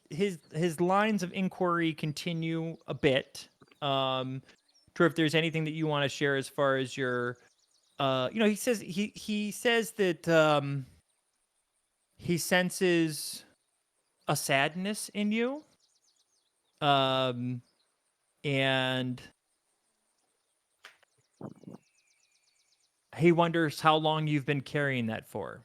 his lines of inquiry continue a bit. Drew, if there's anything that you want to share as far as your he says that he senses a sadness in you. And he wonders how long you've been carrying that for.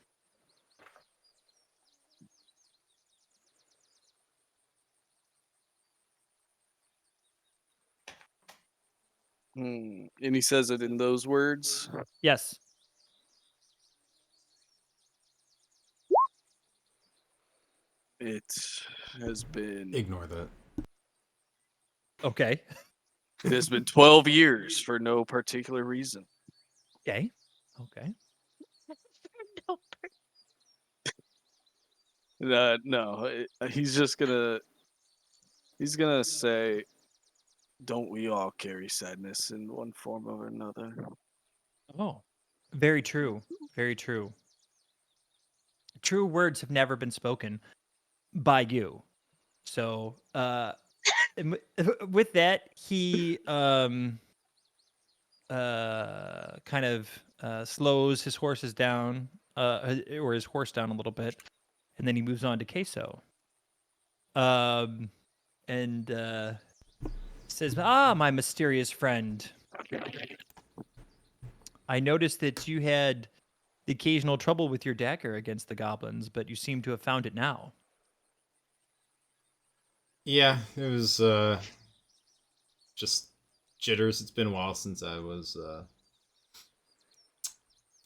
And he says it in those words. Yes. It has been. Ignore that. Okay. It has been 12 years for no particular reason. Okay. Okay. No, he's just gonna. He's gonna say, "Don't we all carry sadness in one form or another?" Oh, very true. Very true. True words have never been spoken by you. So, with that, he kind of slows his horses down, or his horse down a little bit, and then he moves on to Queso. And says, "Ah, my mysterious friend. I noticed that you had the occasional trouble with your dagger against the goblins, but you seem to have found it now." Yeah, it was just jitters. It's been a while since I was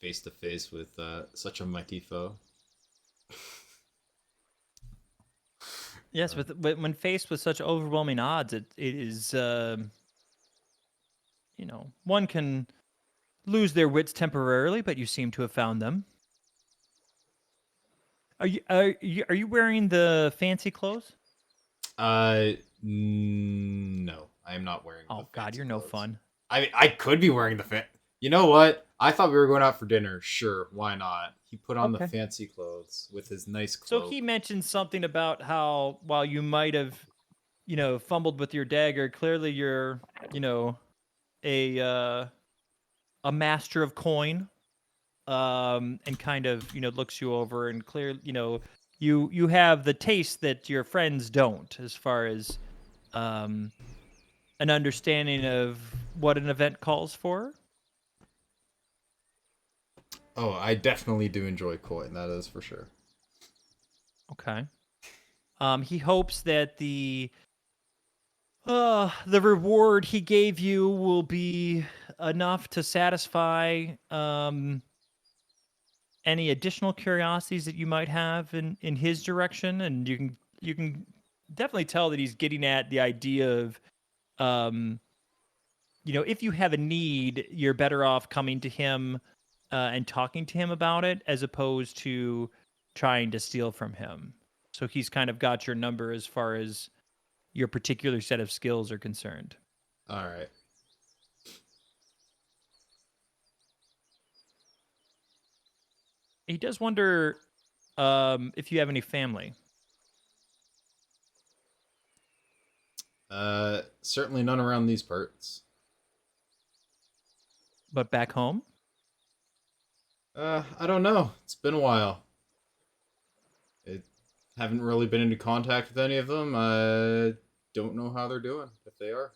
face to face with such a mighty foe. Yes, when faced with such overwhelming odds, it is one can lose their wits temporarily, but you seem to have found them. Are you wearing the fancy clothes? No, I am not wearing. Oh God, you're no clothes. fun. I mean, I could be wearing the fan. You know what? I thought we were going out for dinner. Sure, why not? He put on the fancy clothes with his nice cloak. So he mentioned something about how while you might have, fumbled with your dagger, clearly you're, a master of coin, and kind of, looks you over and clear, you have the taste that your friends don't, as far as an understanding of what an event calls for. Oh, I definitely do enjoy coin. That is for sure. Okay. He hopes that the reward he gave you will be enough to satisfy any additional curiosities that you might have in his direction, and you can definitely tell that he's getting at the idea of if you have a need, you're better off coming to him and talking to him about it, as opposed to trying to steal from him. So he's kind of got your number as far as your particular set of skills are concerned. All right. He does wonder if you have any family. Certainly none around these parts. But back home? I don't know. It's been a while. I haven't really been into contact with any of them. I don't know how they're doing, if they are.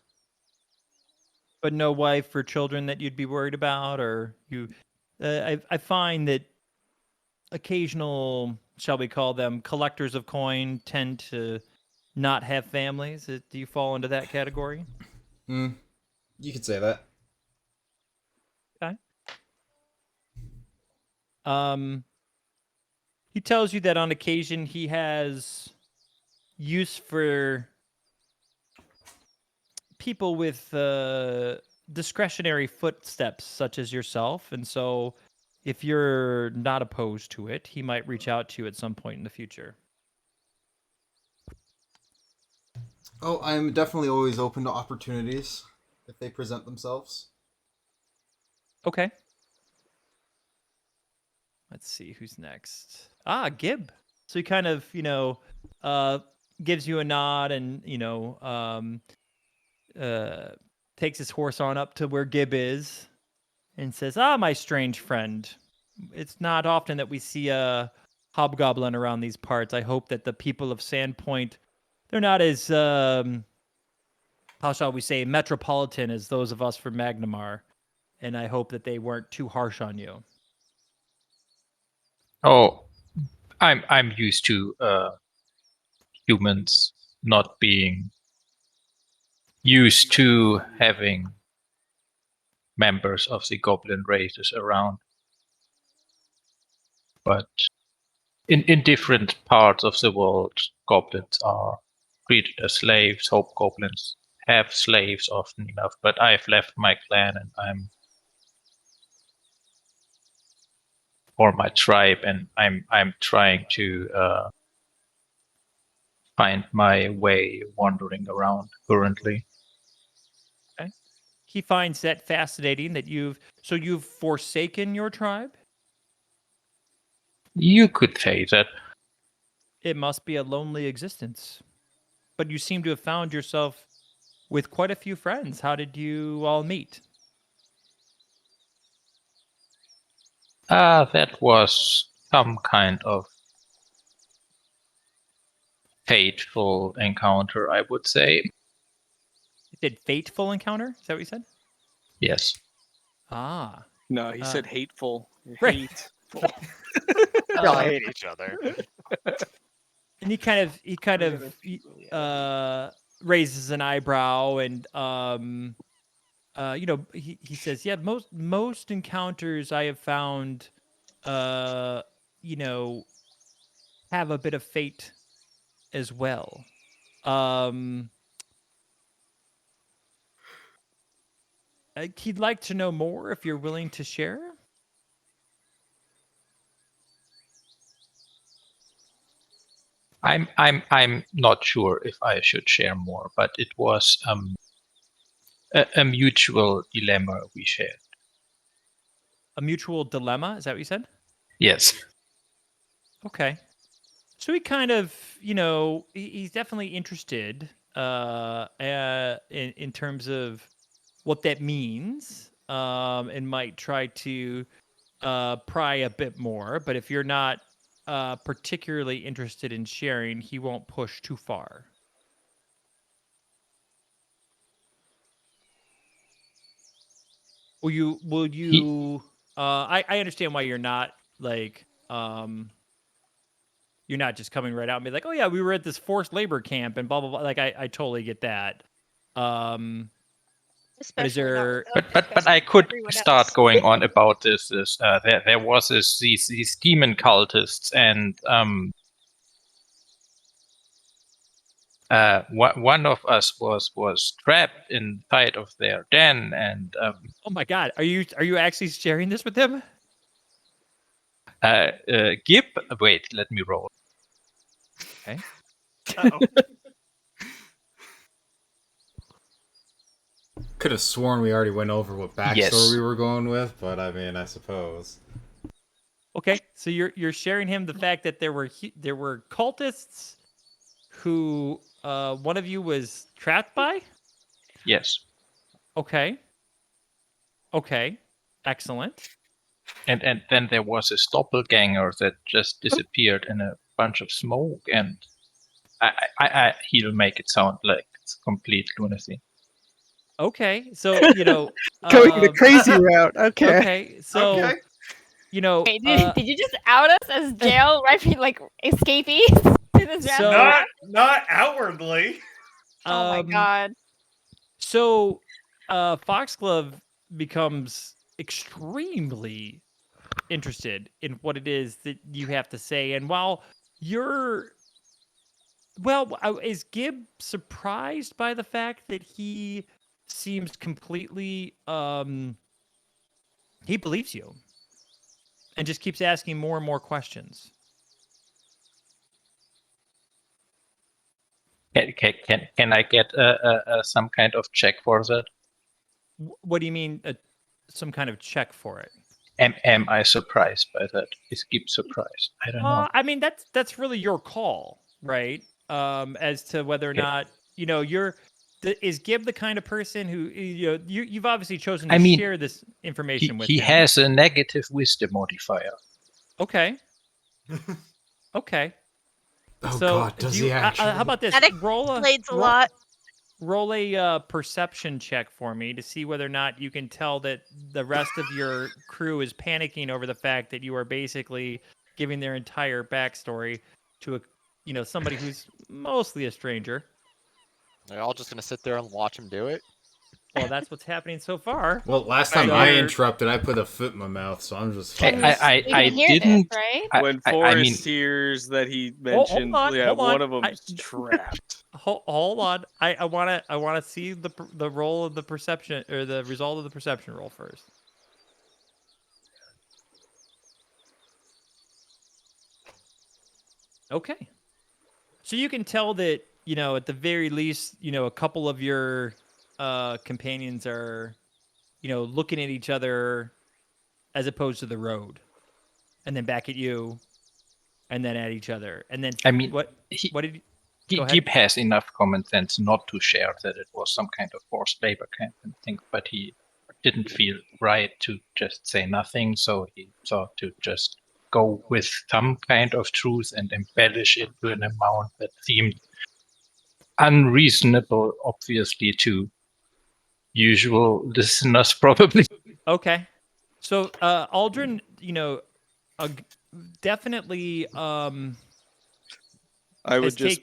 But no wife or children that you'd be worried about, or you? I find that occasional, shall we call them, collectors of coin tend to not have families. Do you fall into that category? You could say that. He tells you that on occasion he has use for people with discretionary footsteps, such as yourself, and so if you're not opposed to it, he might reach out to you at some point in the future. Oh, I'm definitely always open to opportunities if they present themselves. Okay. Let's see who's next. Gib. So he kind of, gives you a nod and, takes his horse on up to where Gib is and says, my strange friend. It's not often that we see a hobgoblin around these parts. I hope that the people of Sandpoint, they're not as, how shall we say, metropolitan as those of us from Magnamar. And I hope that they weren't too harsh on you. Oh, I'm used to humans not being used to having members of the goblin races around. But in different parts of the world, goblins are treated as slaves. Hobgoblins have slaves often enough, but I've left my clan and I'm or my tribe, and I'm trying to find my way wandering around currently. Okay. He finds that fascinating that you've forsaken your tribe. You could say that. It must be a lonely existence. But you seem to have found yourself with quite a few friends. How did you all meet? That was some kind of fateful encounter, I would say. You said fateful encounter? Is that what you said? Yes. Ah. No, he said hateful. Right. Hateful. Y'all hate each other. And he kind of raises an eyebrow and he says, yeah, most encounters I have found have a bit of fate as well. He'd like to know more if you're willing to share. I'm not sure if I should share more, but it was a mutual dilemma we shared. A mutual dilemma? Is that what you said? Yes. Okay. So he kind of, he's definitely interested in terms of what that means, and might try to pry a bit more. But if you're not particularly interested in sharing, he won't push too far. Will you? I understand why you're not like you're not just coming right out and be like, oh yeah, we were at this forced labor camp and blah blah blah. Like I totally get that. But is Especially not there? But I could everyone start else. going on about this. There was these demon cultists, and one of us was trapped inside of their den, and Oh my god, are you actually sharing this with him? Gib. Wait, let me roll. Okay. Could have sworn we already went over what backstory Yes. we were going with, but I mean, I suppose. Okay, so you're sharing him the fact that there were cultists who one of you was trapped by? Yes. Okay. Okay. Excellent. And then there was a doppelganger that just disappeared in a bunch of smoke, and he'll make it sound like it's complete lunacy. Okay. So, Going the crazy route. Okay. Okay. So, Okay. Wait, did you just out us as jail like escapees to this So- Not outwardly. Oh my god. So, Foxglove becomes extremely interested in what it is that you have to say. And while is Gib surprised by the fact that he seems completely he believes you and just keeps asking more and more questions? Can I get some kind of check for that? What do you mean, some kind of check for it? Am I surprised by that? Is Gib surprised? I don't know. I mean, that's really your call, right? As to whether or Okay. not is Gib the kind of person who you've obviously chosen I to mean, share this information with He him. has a negative wisdom modifier. Okay. Okay. Oh So God, does he actually? how about this? That Roll explains a lot. Roll a perception check for me to see whether or not you can tell that the rest of your crew is panicking over the fact that you are basically giving their entire backstory to somebody who's mostly a stranger. They're all just gonna sit there and watch him do it. Well, that's what's happening so far. Well, last time So I you're- interrupted, I put a foot in my mouth, so I'm just I fine. I hear didn't. this, right? When Forrest hears that he Hold mentioned, on. one of them's trapped. Hold on. I wanna see the roll of the perception or the result of the perception roll first. Okay. So you can tell that, at the very least, a couple of your companions are, looking at each other as opposed to the road. And then back at you, and then at each other. And then I mean, what did you go ahead? Gib has enough common sense not to share that it was some kind of forced labor camp and things, but he didn't feel right to just say nothing, so he thought to just go with some kind of truth and embellish it to an amount that seemed unreasonable, obviously, to usual listeners, probably. Okay. So Aldrin, definitely I has would just,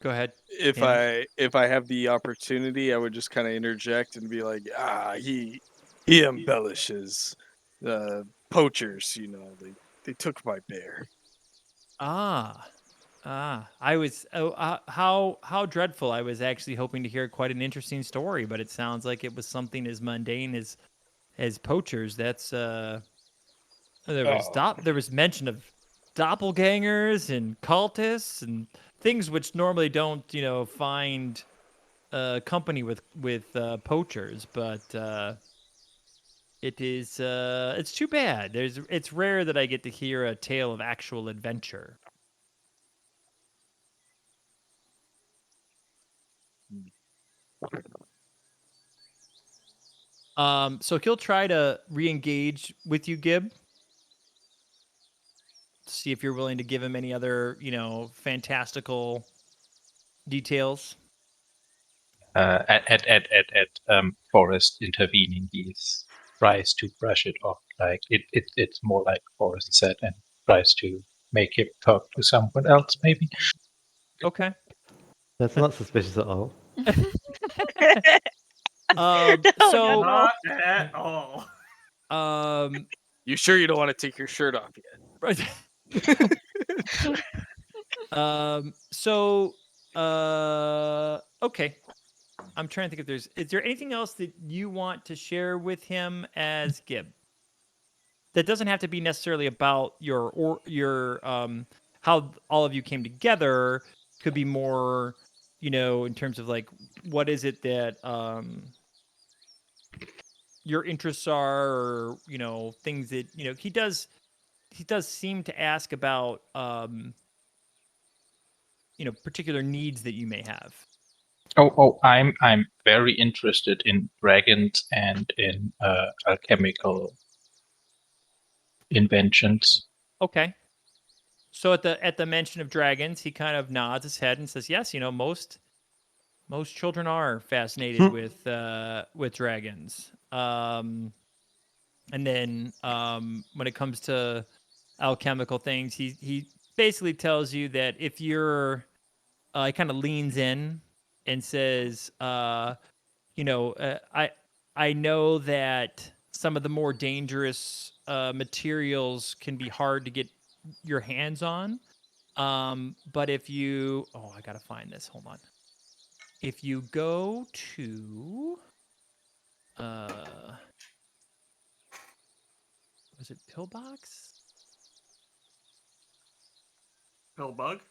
go ahead. if Anders. I have the opportunity, I would just kind of interject and be like, he embellishes poachers. They took my bear. I was how dreadful. I was actually hoping to hear quite an interesting story, but it sounds like it was something as mundane as poachers. That's there was mention of doppelgangers and cultists and things which normally don't find company with poachers, but it's too bad. It's rare that I get to hear a tale of actual adventure. So he'll try to re-engage with you, Gib. See if you're willing to give him any other, fantastical details. At Forrest intervening, he tries to brush it off. Like it's more like Forrest said, and tries to make him talk to someone else, maybe. Okay. That's not suspicious at all. So Not at all. You sure you don't want to take your shirt off yet? Right. Okay. I'm trying to think if is there anything else that you want to share with him as Gib? That doesn't have to be necessarily about your how all of you came together. Could be more, in terms of like what is it that your interests are, or things that he does seem to ask about particular needs that you may have. I'm very interested in dragons and in alchemical inventions. Okay. So at the mention of dragons, he kind of nods his head and says, "Yes, most children are fascinated with dragons." And then when it comes to alchemical things, he basically tells you that if you're he kind of leans in and says, I know that some of the more dangerous materials can be hard to get your hands on. But if you, I gotta find this. Hold on. If you go to, was it Pillbox? Pillbug?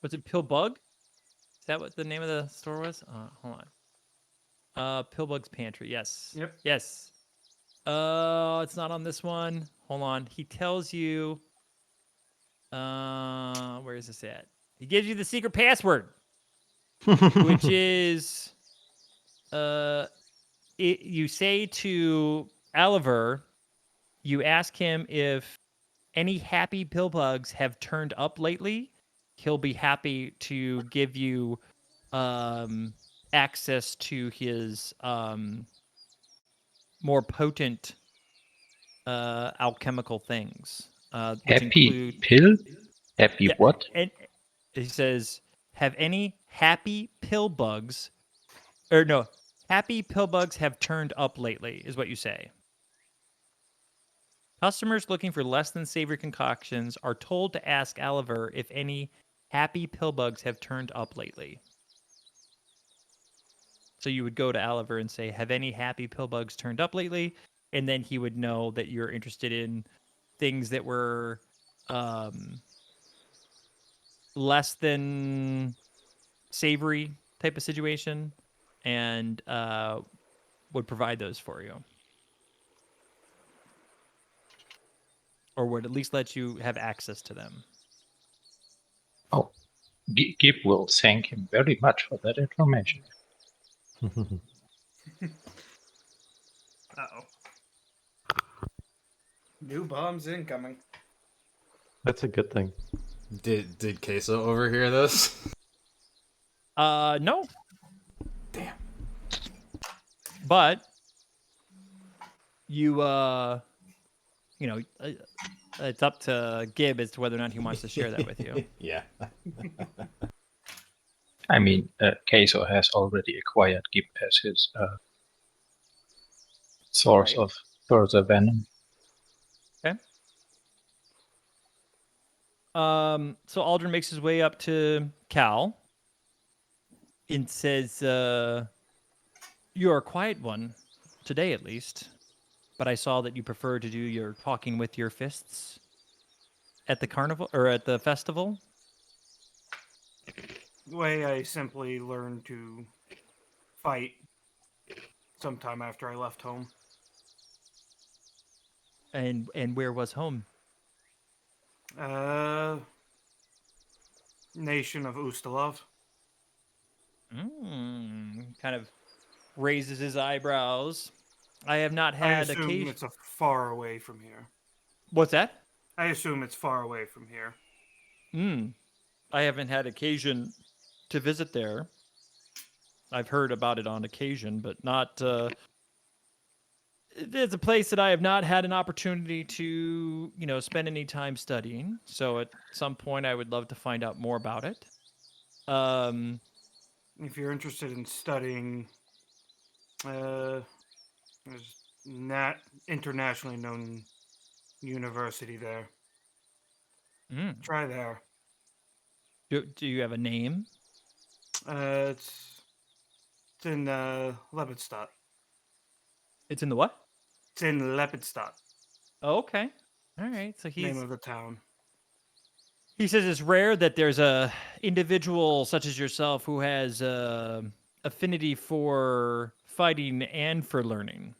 Was it Pillbug? Is that what the name of the store was? Hold on. Pillbug's Pantry. Yes. Yep. Yes. It's not on this one. Hold on. He tells you. Where is this at? He gives you the secret password, which is, you say to Oliver, you ask him if any happy Pillbugs have turned up lately. He'll be happy to give you access to his more potent alchemical things, which Happy include pill? Happy what? And he says, "Have any happy Pillbugs, or no, happy Pillbugs have turned up lately?" Is what you say. Customers looking for less than savory concoctions are told to ask Oliver if any happy Pillbugs have turned up lately. So you would go to Oliver and say, "Have any happy Pillbugs turned up lately?" And then he would know that you're interested in things that were less than savory type of situation, and would provide those for you, or would at least let you have access to them. Oh, Gib will thank him very much for that information. Uh-oh. New bombs incoming. That's a good thing. Did Queso overhear this? No. Damn. But you it's up to Gib as to whether or not he wants to share that with you. Yeah. I mean, Queso has already acquired Gib as his source Right. of further venom. Okay. So Aldrin makes his way up to Cal and says, "You're a quiet one, today at least. But I saw that you prefer to do your talking with your fists at the carnival or at the festival." The way I simply learned to fight sometime after I left home. And where was home? Nation of Ustalov. Kind of raises his eyebrows. I have not I had assume occasion. it's far away from here. What's that? I assume it's far away from here. I haven't had occasion to visit there. I've heard about it on occasion, but not. It's a place that I have not had an opportunity to, spend any time studying. So at some point, I would love to find out more about it. If you're interested in studying, there's not internationally known university there. Try there. Do you have a name? It's in Lepidstadt. It's in the what? It's in Lepidstadt. Oh, okay. All right. So Name of the town. He says it's rare that there's a individual such as yourself who has affinity for fighting and for learning.